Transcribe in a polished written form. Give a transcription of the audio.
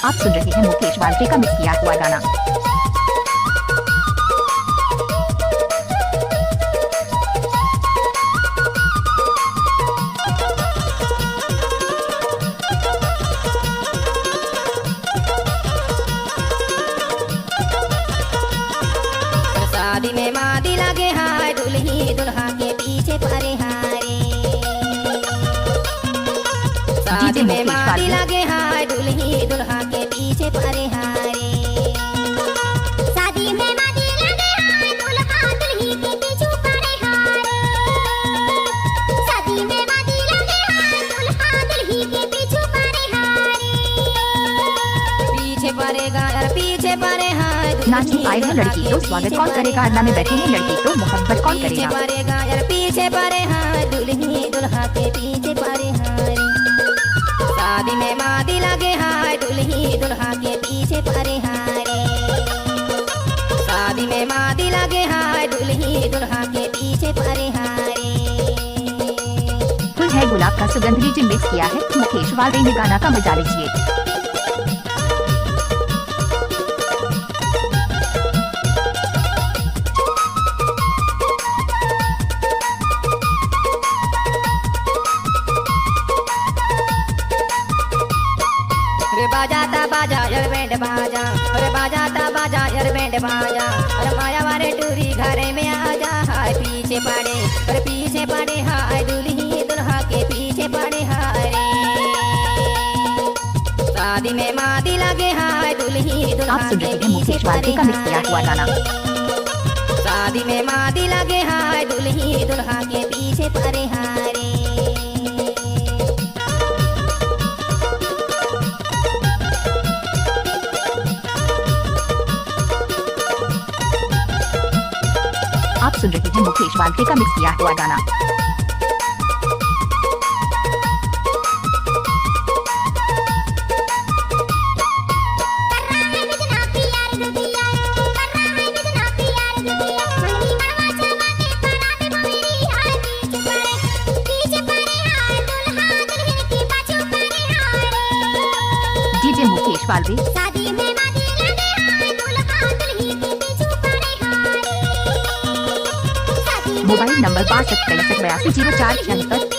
आप सुन रहे हैं मुकेश वाल्टे का मिक्स किया हुआ गाना। शादी में मादी लगे हाय दुल्ही दुल्हा के पीछे परे हारे। शादी में मादी लगे हाय दुल्ही दुल्हा के पीछे परे हारे। शादी में मादी लगे हाय दुल्हा दुल्ही के पीछे परे हारे। शादी में मादी लगे हाय दुल्हा दुल्ही के पीछे परे हारे। पीछे परेगा यार पीछे परे हाय नाचने आए हैं लड़की तो स्वागत कौन करेगा, अड्डा में बैठे हैं लड़की तो मोहब्बत कौन पीछे करेगा। परेगा यार पीछे परे हाय दुल्ही दुल्हा के पीछे परे हारे। शादी में मादी लगे हाय दुल्ही दुल्हा के पीछे परे हारे। शादी में मादी लगे हाय दुल्ही दुल्हा के पीछे परे हारे। फुल है गुलाब का सुगंध लीजिए मिक्स किया है मुकेश वाल्टे ने, गाना का मजा लीजिए। अरे बाजाता बाजा यार बैंड बाजा, अरे बाजाता बाजा यार बैंड बाजा। अरे माया वाले टूरी घरे में आजा हाय पीछे पड़े, अरे पीछे पड़े हाय दुल्ही दुल्हा के पीछे पड़े हाय रे। शादी में मादी लगे हाय दुल्ही दुल्हा आप सुन के रहे हैं पीछे मुकेश वाल्टे पड़े का मिक्स किया हुआ हाय। गाना। शादी में मादी लगे हाय दुल्ही दुल्हा के पीछे पड़े हाय रे। आप सुन रहे हैं मुकेश वाल्टे का मिक्स किया हुआ गाना। DJ Mukesh Walter. शादी में मादी लगे हाय दुल्हा दुल्ही के पीछे परे हारे। Mobile number 62 63 82 04 76।